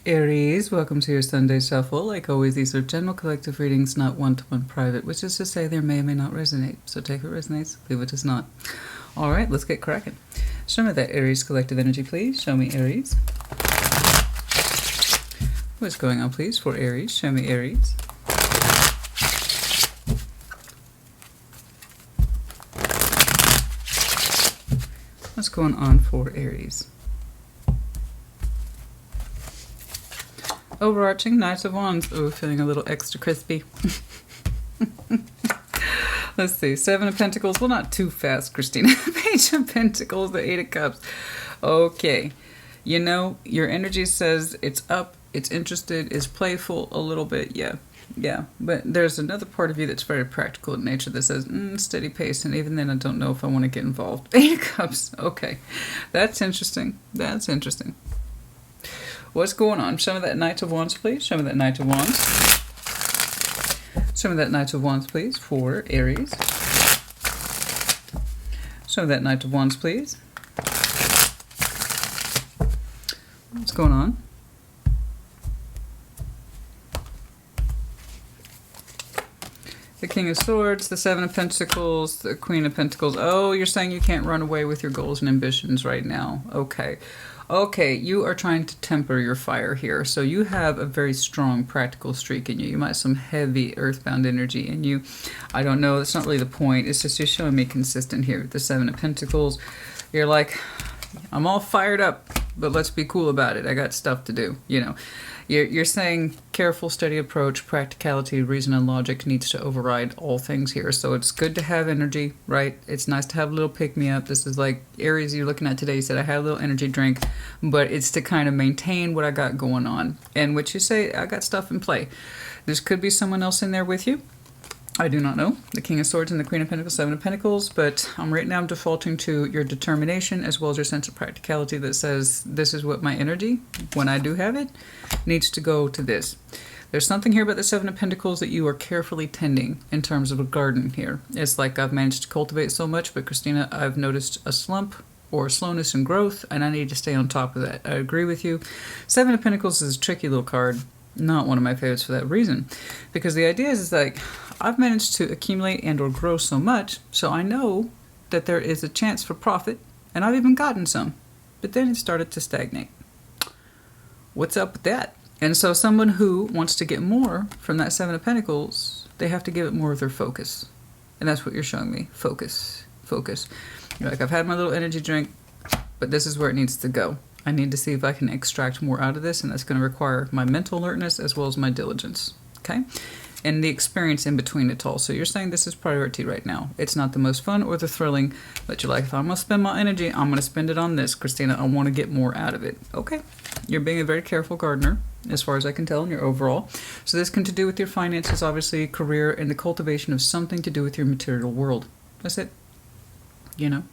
Aries, welcome to your Sunday Shuffle. Like always, these are general collective readings, not one-to-one private, which is to say they may or may not resonate. So take what resonates, leave what does not. All right, let's get cracking. Show me that Aries collective energy, please. Show me Aries. What's going on, please, for Aries? Show me Aries. What's going on for Aries? Overarching Knight of Wands. Oh, feeling a little extra crispy. Let's see. Seven of Pentacles. Well, not too fast, Christina. Page of Pentacles, the Eight of Cups. Okay. You know, your energy says it's up, it's interested, it's playful a little bit. Yeah. But there's another part of you that's very practical in nature that says, steady pace. And even then, I don't know if I want to get involved. Eight of Cups. Okay. That's interesting. That's interesting. What's going on? Show me that Knight of Wands, please. Show me that Knight of Wands. Show me that Knight of Wands, please, for Aries. Show me that Knight of Wands, please. What's going on? The King of Swords, the Seven of Pentacles, the Queen of Pentacles. Oh, you're saying you can't run away with your goals and ambitions right now. Okay, you are trying to temper your fire here. So you have a very strong practical streak in you. You might have some heavy earthbound energy in you. I don't know. That's not really the point. It's just you're showing me consistent here with the Seven of Pentacles. You're like, I'm all fired up, but let's be cool about it. I got stuff to do, you know. You're saying careful, steady approach, practicality, reason, and logic needs to override all things here. So it's good to have energy, right? It's nice to have a little pick-me-up. This is like Aries you're looking at today. You said, I had a little energy drink, but it's to kind of maintain what I got going on. And what you say, I got stuff in play. There could be someone else in there with you. I do not know. The King of Swords and the Queen of Pentacles, Seven of Pentacles, but right now I'm defaulting to your determination as well as your sense of practicality that says this is what my energy, when I do have it, needs to go to this. There's something here about the Seven of Pentacles that you are carefully tending in terms of a garden here. It's like I've managed to cultivate so much, but Christina, I've noticed a slump or slowness in growth, and I need to stay on top of that. I agree with you. Seven of Pentacles is a tricky little card. Not one of my favorites for that reason. Because the idea is like, I've managed to accumulate and or grow so much, so I know that there is a chance for profit, and I've even gotten some. But then it started to stagnate. What's up with that? And so someone who wants to get more from that Seven of Pentacles, they have to give it more of their focus. And that's what you're showing me. Focus. You're like, I've had my little energy drink, but this is where it needs to go. I need to see if I can extract more out of this, and that's going to require my mental alertness as well as my diligence, okay? And the experience in between it all. So you're saying this is priority right now. It's not the most fun or the thrilling, but you're like, if I'm going to spend my energy, I'm going to spend it on this, Christina. I want to get more out of it. Okay. You're being a very careful gardener, as far as I can tell in your overall. So this can do with your finances, obviously, career, and the cultivation of something to do with your material world. That's it. You know?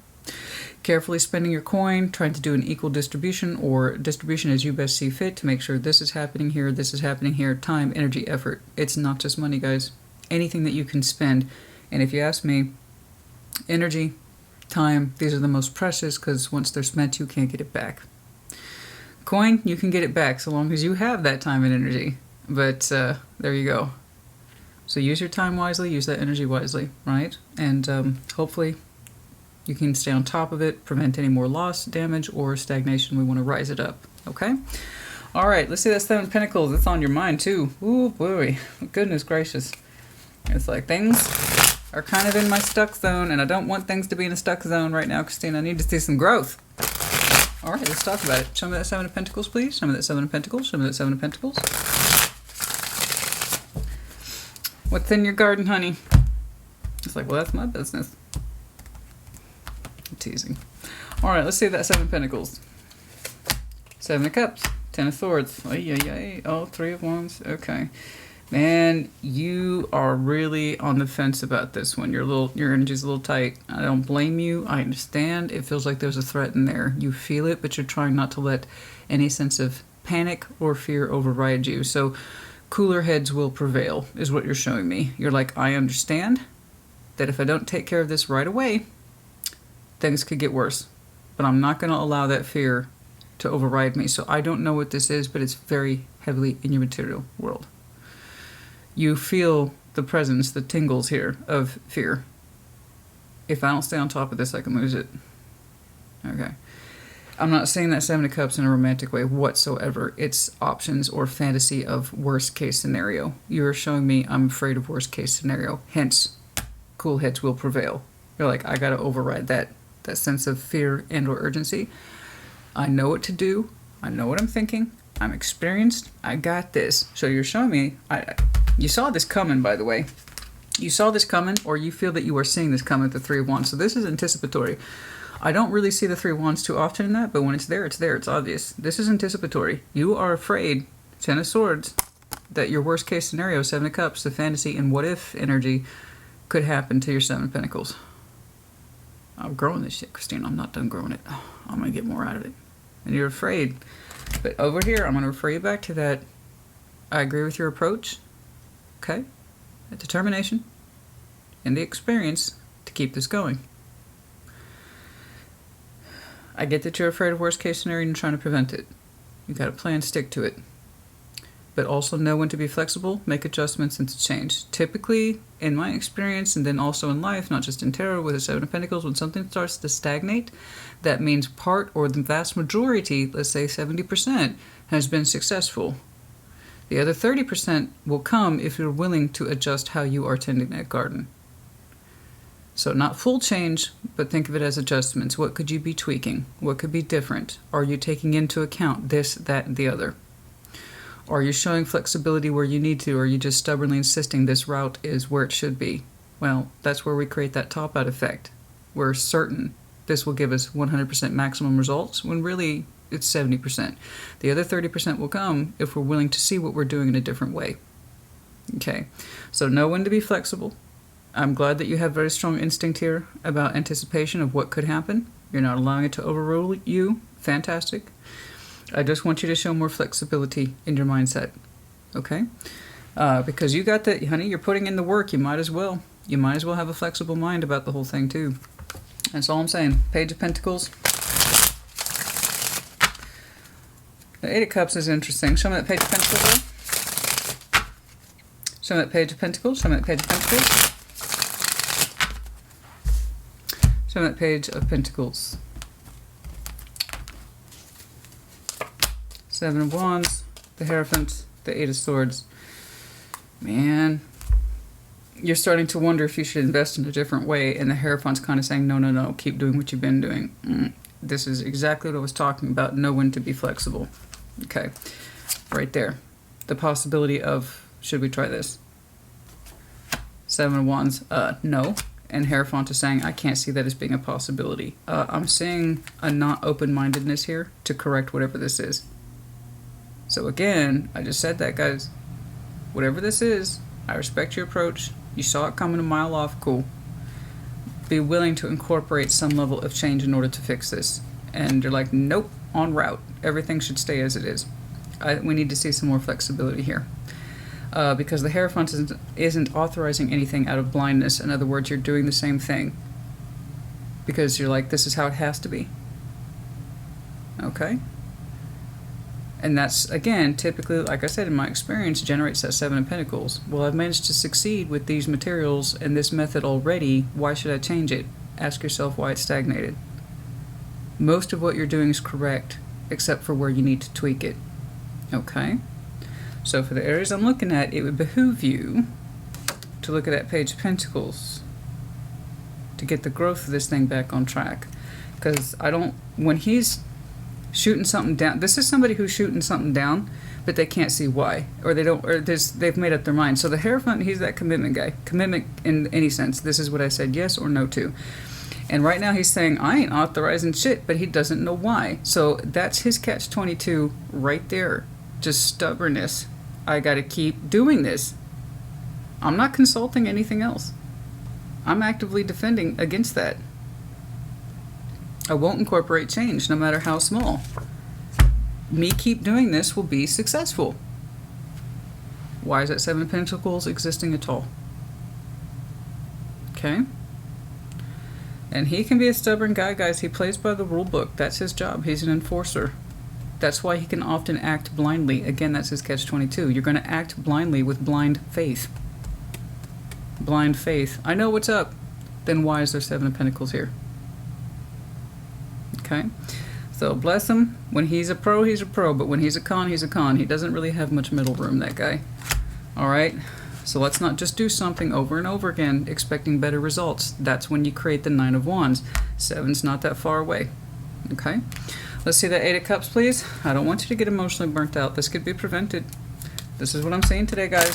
Carefully spending your coin, trying to do an equal distribution or distribution as you best see fit to make sure this is happening here, time, energy, effort. It's not just money, guys. Anything that you can spend. And if you ask me, energy, time, these are the most precious because once they're spent, you can't get it back. Coin, you can get it back so long as you have that time and energy. But there you go. So use your time wisely, use that energy wisely, right? And hopefully you can stay on top of it, prevent any more loss, damage, or stagnation. We want to rise it up, okay? All right, let's see that Seven of Pentacles. It's on your mind, too. Ooh, boy. Goodness gracious. It's like things are kind of in my stuck zone, and I don't want things to be in a stuck zone right now, Christina. I need to see some growth. All right, let's talk about it. Show me that Seven of Pentacles, please. Show me that Seven of Pentacles. Show me that Seven of Pentacles. What's in your garden, honey? It's like, well, that's my business. I'm teasing. All right, let's see that Seven of Pentacles. Seven of Cups. Ten of Swords. Oh, Three of Wands. Okay. Man, you are really on the fence about this one. Your energy's a little tight. I don't blame you. I understand. It feels like there's a threat in there. You feel it, but you're trying not to let any sense of panic or fear override you. So cooler heads will prevail, is what you're showing me. You're like, I understand that if I don't take care of this right away, things could get worse. But I'm not going to allow that fear to override me. So I don't know what this is, but it's very heavily in your material world. You feel the presence, the tingles here of fear. If I don't stay on top of this, I can lose it. Okay. I'm not saying that Seven of Cups in a romantic way whatsoever. It's options or fantasy of worst case scenario. You're showing me I'm afraid of worst case scenario. Hence, cool heads will prevail. You're like, I gotta override that sense of fear and or urgency. I know what to do. I know what I'm thinking. I'm experienced. I got this. So you're showing me, you saw this coming, by the way. You saw this coming, or you feel that you are seeing this coming at the Three of Wands. So this is anticipatory. I don't really see the Three of Wands too often in that, but when it's there, it's there. It's obvious. This is anticipatory. You are afraid, Ten of Swords, that your worst case scenario, Seven of Cups, the fantasy and what if energy could happen to your Seven of Pentacles. I'm growing this shit, Christina. I'm not done growing it. I'm going to get more out of it. And you're afraid. But over here, I'm going to refer you back to that. I agree with your approach. Okay? The determination and the experience to keep this going. I get that you're afraid of worst case scenario and you're trying to prevent it. You've got a plan, stick to it. But also know when to be flexible, make adjustments, and to change. Typically, in my experience, and then also in life, not just in tarot, with the Seven of Pentacles, when something starts to stagnate, that means part or the vast majority, let's say 70%, has been successful. The other 30% will come if you're willing to adjust how you are tending that garden. So not full change, but think of it as adjustments. What could you be tweaking? What could be different? Are you taking into account this, that, and the other? Are you showing flexibility where you need to, or are you just stubbornly insisting this route is where it should be? Well, that's where we create that top-out effect. We're certain this will give us 100% maximum results, when really it's 70%. The other 30% will come if we're willing to see what we're doing in a different way. Okay, so know when to be flexible. I'm glad that you have very strong instinct here about anticipation of what could happen. You're not allowing it to overrule you. Fantastic. I just want you to show more flexibility in your mindset. Okay? Because you got that, honey, you're putting in the work. You might as well. You might as well have a flexible mind about the whole thing, too. That's all I'm saying. Page of Pentacles. The Eight of Cups is interesting. Show me that Page of Pentacles there. Show me that Page of Pentacles. Show me that Page of Pentacles. Show me that Page of Pentacles. Seven of Wands, the Hierophant, the Eight of Swords. Man, you're starting to wonder if you should invest in a different way, and the Hierophant's kind of saying, no, no, no, keep doing what you've been doing. This is exactly what I was talking about, know when to be flexible. Okay, right there. The possibility of, should we try this? Seven of Wands, no. And Hierophant is saying, I can't see that as being a possibility. I'm seeing a not open-mindedness here to correct whatever this is. So again, I just said that, guys. Whatever this is, I respect your approach. You saw it coming a mile off, cool. Be willing to incorporate some level of change in order to fix this. And you're like, nope, en route. Everything should stay as it is. We need to see some more flexibility here. Because the Hierophant isn't authorizing anything out of blindness. In other words, you're doing the same thing. Because you're like, this is how it has to be. Okay? And that's, again, typically, like I said, in my experience, generates that Seven of Pentacles. Well, I've managed to succeed with these materials and this method already. Why should I change it? Ask yourself why it's stagnated. Most of what you're doing is correct, except for where you need to tweak it. Okay? So for the Aries I'm looking at, it would behoove you to look at that Page of Pentacles to get the growth of this thing back on track. Because when he's shooting something down, this is somebody who's shooting something down, but they can't see why, or they've made up their mind. So the Hierophant, he's that commitment guy. Commitment in any sense. This is what I said yes or no to. And right now he's saying, I ain't authorizing shit, but he doesn't know why. So that's his catch-22 right there. Just stubbornness. I gotta keep doing this. I'm not consulting anything else. I'm actively defending against that. I won't incorporate change, no matter how small. Me keep doing this will be successful. Why is that Seven of Pentacles existing at all? Okay? And he can be a stubborn guy, guys. He plays by the rule book. That's his job. He's an enforcer. That's why he can often act blindly. Again, that's his catch-22. You're going to act blindly with blind faith. Blind faith. I know what's up. Then why is there 7 of Pentacles here? Okay? So bless him. When he's a pro, he's a pro. But when he's a con, he's a con. He doesn't really have much middle room, that guy. All right? So let's not just do something over and over again expecting better results. That's when you create the 9 of Wands. 7's not that far away. Okay? Let's see that 8 of Cups, please. I don't want you to get emotionally burnt out. This could be prevented. This is what I'm saying today, guys.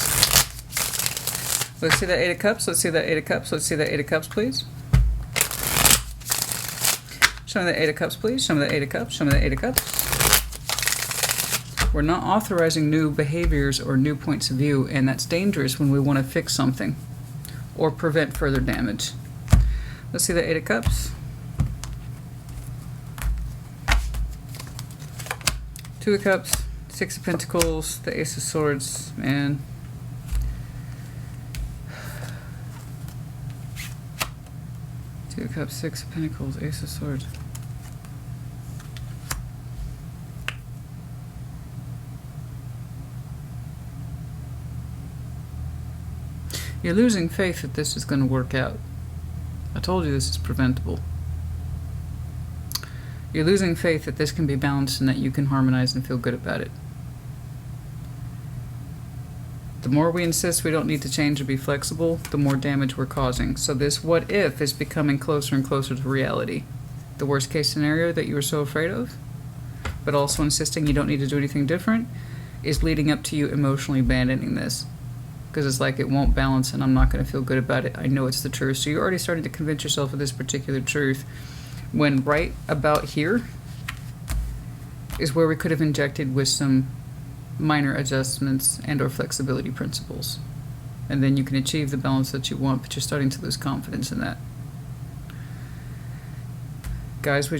Let's see that 8 of Cups. Let's see that 8 of Cups. Let's see that 8 of Cups, please. Show me the 8 of Cups, please. Show me the 8 of Cups. Show me the 8 of Cups. We're not authorizing new behaviors or new points of view, and that's dangerous when we want to fix something or prevent further damage. Let's see the 8 of Cups. 2 of Cups, 6 of Pentacles, the Ace of Swords, man. Two of Cups, 6 of Pentacles, Ace of Swords. You're losing faith that this is going to work out. I told you this is preventable. You're losing faith that this can be balanced and that you can harmonize and feel good about it. The more we insist we don't need to change or be flexible, the more damage we're causing. So this what if is becoming closer and closer to reality. The worst case scenario that you were so afraid of, but also insisting you don't need to do anything different, is leading up to you emotionally abandoning this. Because it's like it won't balance and I'm not going to feel good about it. I know it's the truth. So you're already starting to convince yourself of this particular truth. When right about here is where we could have injected with some minor adjustments and or flexibility principles. And then you can achieve the balance that you want, but you're starting to lose confidence in that. Guys,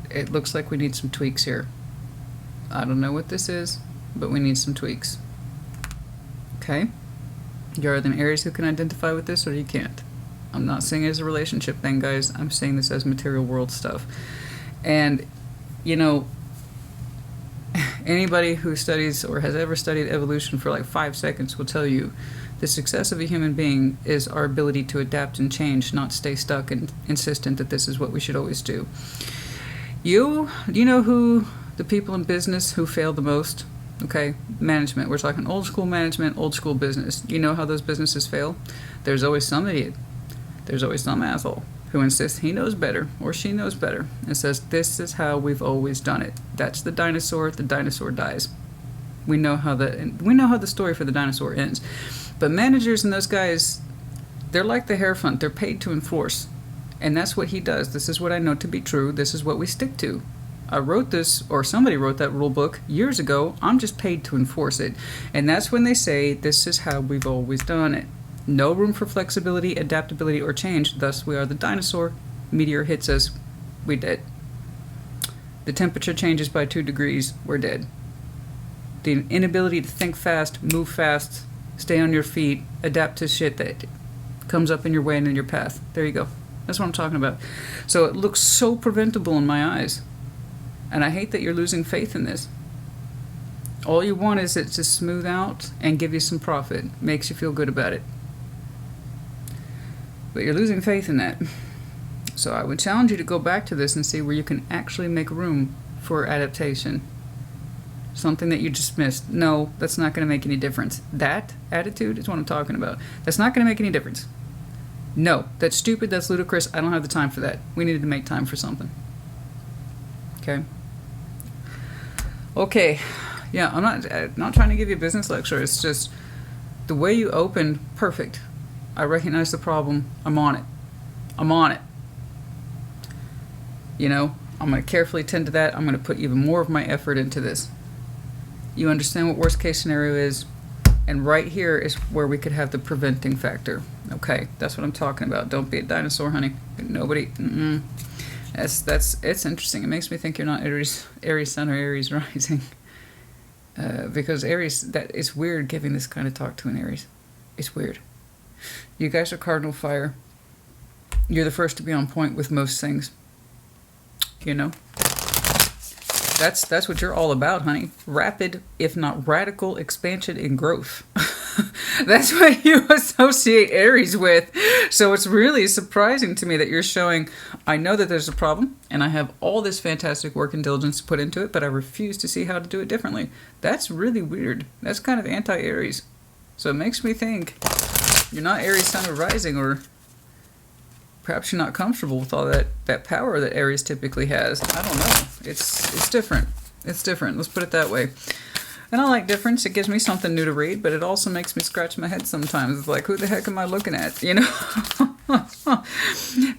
it looks like we need some tweaks here. I don't know what this is, but we need some tweaks. Okay? You're either an Aries who can identify with this or you can't. I'm not saying it as a relationship thing, guys. I'm saying this as material world stuff. And, you know, anybody who studies or has ever studied evolution for like 5 seconds will tell you the success of a human being is our ability to adapt and change, not stay stuck and insistent that this is what we should always do. Do you know who the people in business who fail the most? Okay, management. We're talking old school management, old school business. You know how those businesses fail? There's always some idiot. There's always some asshole who insists he knows better or she knows better and says, this is how we've always done it. That's the dinosaur dies. We know how the story for the dinosaur ends. But managers and those guys, they're like the Hierophant. They're paid to enforce. And that's what he does. This is what I know to be true. This is what we stick to. I wrote this, or somebody wrote that rule book years ago. I'm just paid to enforce it. And that's when they say, this is how we've always done it. No room for flexibility, adaptability, or change. Thus, we are the dinosaur. Meteor hits us. We dead. The temperature changes by 2 degrees. We're dead. The inability to think fast, move fast, stay on your feet, adapt to shit that comes up in your way and in your path. There you go. That's what I'm talking about. So it looks so preventable in my eyes. And I hate that you're losing faith in this. All you want is it to smooth out and give you some profit. Makes you feel good about it. But you're losing faith in that. So I would challenge you to go back to this and see where you can actually make room for adaptation. Something that you dismissed. No, that's not going to make any difference. That attitude is what I'm talking about. That's not going to make any difference. No, that's stupid, that's ludicrous. I don't have the time for that. We needed to make time for something. Okay? Okay. Yeah, I'm not trying to give you a business lecture. It's just the way you opened, perfect. I recognize the problem. I'm on it. I'm on it. You know, I'm going to carefully tend to that. I'm going to put even more of my effort into this. You understand what worst case scenario is, and right here is where we could have the preventing factor. Okay, that's what I'm talking about. Don't be a dinosaur, honey. Nobody. It's interesting. It makes me think you're not Aries Sun or Aries Rising, because Aries, it's weird giving this kind of talk to an Aries. It's weird. You guys are cardinal fire. You're the first to be on point with most things. You know? That's what you're all about, honey. Rapid, if not radical, expansion and growth. That's what you associate Aries with. So it's really surprising to me that you're showing, I know that there's a problem, and I have all this fantastic work and diligence to put into it, but I refuse to see how to do it differently. That's really weird. That's kind of anti-Aries. So it makes me think you're not Aries Sun or Rising, or perhaps you're not comfortable with all that power that Aries typically has. I don't know. It's different. It's different. Let's put it that way. And I like difference. It gives me something new to read, but it also makes me scratch my head sometimes. It's like, who the heck am I looking at? You know?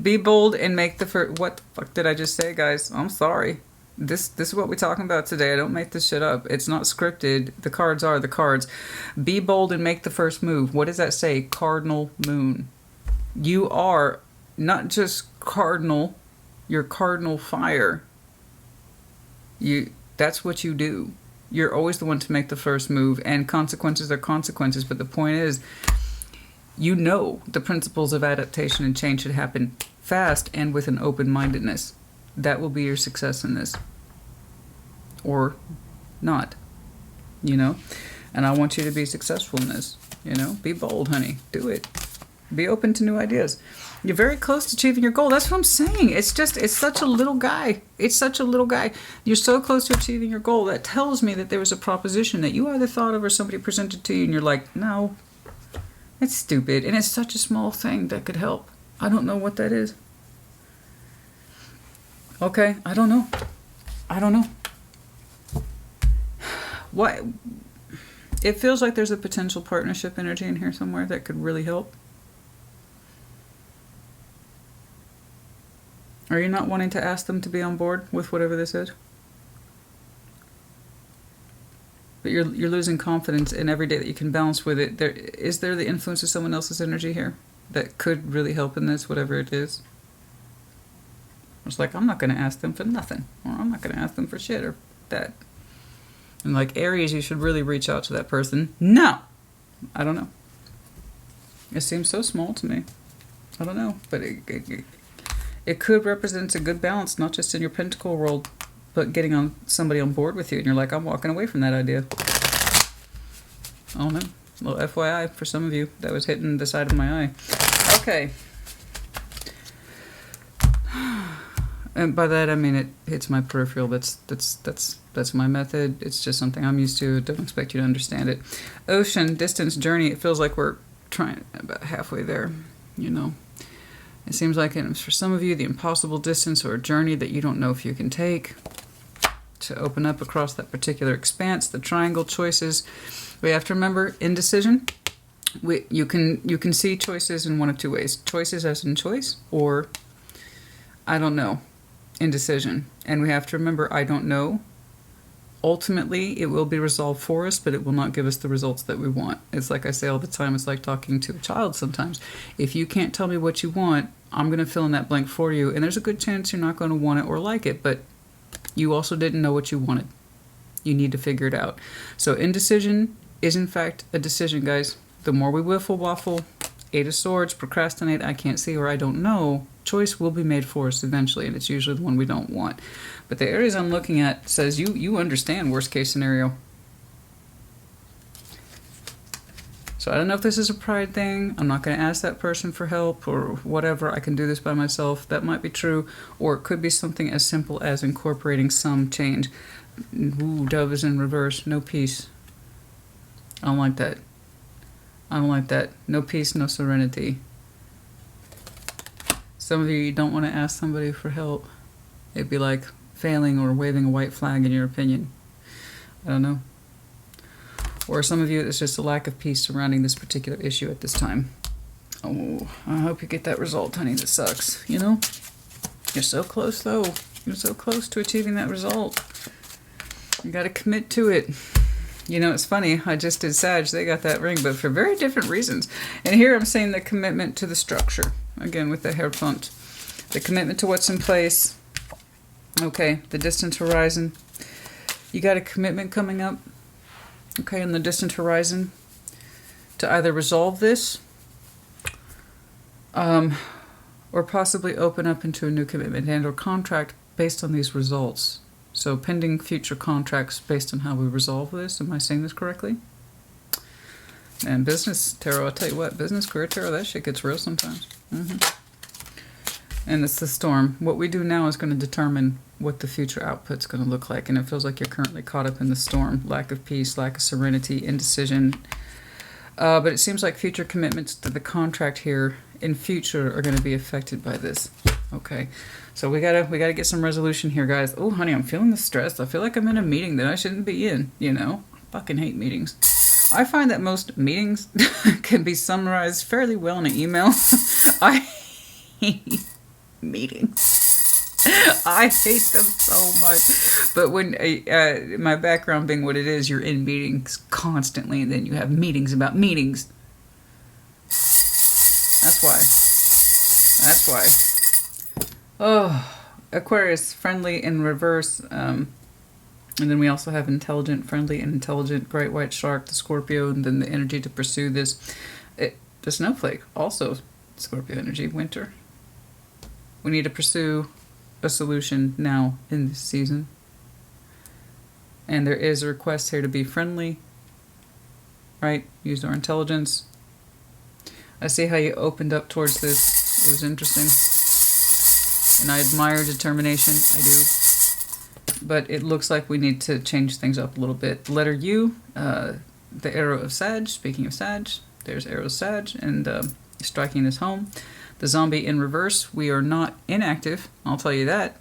Be bold and make the first... What the fuck did I just say, guys? I'm sorry. This is what we're talking about today. I don't make this shit up. It's not scripted. The cards are the cards. Be bold and make the first move. What does that say? Cardinal moon. You are not just cardinal. You're cardinal fire. That's what you do. You're always the one to make the first move, and consequences are consequences. But the point is, you know the principles of adaptation and change should happen fast and with an open-mindedness. That will be your success in this. Or not, you know? And I want you to be successful in this, you know? Be bold, honey. Do it. Be open to new ideas. You're very close to achieving your goal. That's what I'm saying. It's such a little guy. It's such a little guy. You're so close to achieving your goal. That tells me that there was a proposition that you either thought of or somebody presented to you, and you're like, no, it's stupid. And it's such a small thing that could help. I don't know what that is. Okay, I don't know. I don't know. What? It feels like there's a potential partnership energy in here somewhere that could really help. Are you not wanting to ask them to be on board with whatever this is? But you're losing confidence in every day that you can balance with it. Is there the influence of someone else's energy here that could really help in this, whatever it is? It's like, I'm not going to ask them for nothing. Or I'm not going to ask them for shit or that. And like Aries, you should really reach out to that person. No! I don't know. It seems so small to me. I don't know. But it could represent a good balance, not just in your pentacle world, but getting somebody on board with you. And you're like, I'm walking away from that idea. I don't know. A little FYI for some of you. That was hitting the side of my eye. Okay. And by that I mean it hits my peripheral. That's my method. It's just something I'm used to. Don't expect you to understand it. Ocean, distance, journey. It feels like we're trying about halfway there, you know. It seems like it's for some of you the impossible distance or a journey that you don't know if you can take to open up across that particular expanse. The triangle choices. We have to remember indecision. You can see choices in one of two ways. Choices as in choice, or I don't know. Indecision. And we have to remember, I don't know. Ultimately, it will be resolved for us, but it will not give us the results that we want. It's like I say all the time, it's like talking to a child sometimes. If you can't tell me what you want, I'm going to fill in that blank for you, and there's a good chance you're not going to want it or like it, but you also didn't know what you wanted. You need to figure it out. So indecision is, in fact, a decision, guys. The more we whiffle, waffle, Eight of Swords, procrastinate, I can't see, or I don't know, choice will be made for us eventually, and it's usually the one we don't want. But the Aries I'm looking at says you understand worst case scenario. So I don't know if this is a pride thing. I'm not going to ask that person for help or whatever. I can do this by myself. That might be true. Or it could be something as simple as incorporating some change. Ooh, Dove is in reverse. No peace. I don't like that. I don't like that. No peace, no serenity. Some of you don't want to ask somebody for help. It'd be like failing or waving a white flag in your opinion. I don't know. Or some of you, it's just a lack of peace surrounding this particular issue at this time. Oh, I hope you get that result, honey. That sucks, you know? You're so close, though. You're so close to achieving that result. You got to commit to it. You know, it's funny. I just did Sag. They got that ring, but for very different reasons. And here I'm saying the commitment to the structure. Again, with the Hierophant. The commitment to what's in place. Okay, the distant horizon. You got a commitment coming up. Okay, in the distant horizon. To either resolve this. Or possibly open up into a new commitment and or contract based on these results. So pending future contracts based on how we resolve this. Am I saying this correctly? And business tarot, I'll tell you what, business career tarot, that shit gets real sometimes. And it's the storm. What we do now is going to determine what the future output's going to look like. And it feels like you're currently caught up in the storm. Lack of peace, lack of serenity, indecision. But it seems like future commitments to the contract here in future are going to be affected by this. Okay. So we gotta get some resolution here, guys. Oh, honey, I'm feeling the stress. I feel like I'm in a meeting that I shouldn't be in, you know? I fucking hate meetings. I find that most meetings can be summarized fairly well in an email. I hate meetings. I hate them so much. But when my background being what it is, you're in meetings constantly, and then you have meetings about meetings. That's why. That's why. Oh, Aquarius, friendly in reverse. And then we also have intelligent, friendly, and intelligent, great white shark, the Scorpio, and then the energy to pursue this. The snowflake, also Scorpio energy, winter. We need to pursue a solution now in this season. And there is a request here to be friendly, right? Use our intelligence. I see how you opened up towards this. It was interesting. And I admire determination. I do. But it looks like we need to change things up a little bit. The letter U, the arrow of Sag. Speaking of Sag, there's arrow of Sag, and striking this home. The zombie in reverse, we are not inactive, I'll tell you that.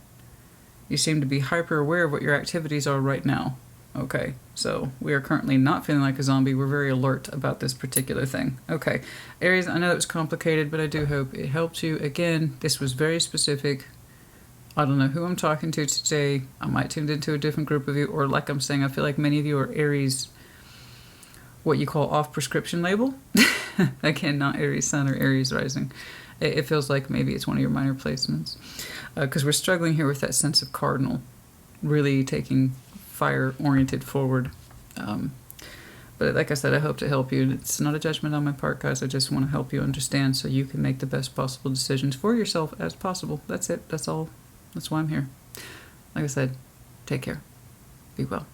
You seem to be hyper aware of what your activities are right now. Okay, so we are currently not feeling like a zombie. We're very alert about this particular thing. Okay, Aries, I know it was complicated, but I do hope it helped you. Again, this was very specific. I don't know who I'm talking to today. I might tune into a different group of you, or like I'm saying, I feel like many of you are Aries, what you call off prescription label. Again, not Aries Sun or Aries Rising. It feels like maybe it's one of your minor placements. Because we're struggling here with that sense of cardinal, really taking fire-oriented forward. But like I said, I hope to help you. It's not a judgment on my part, guys. I just want to help you understand so you can make the best possible decisions for yourself as possible. That's it. That's all. That's why I'm here. Like I said, take care. Be well.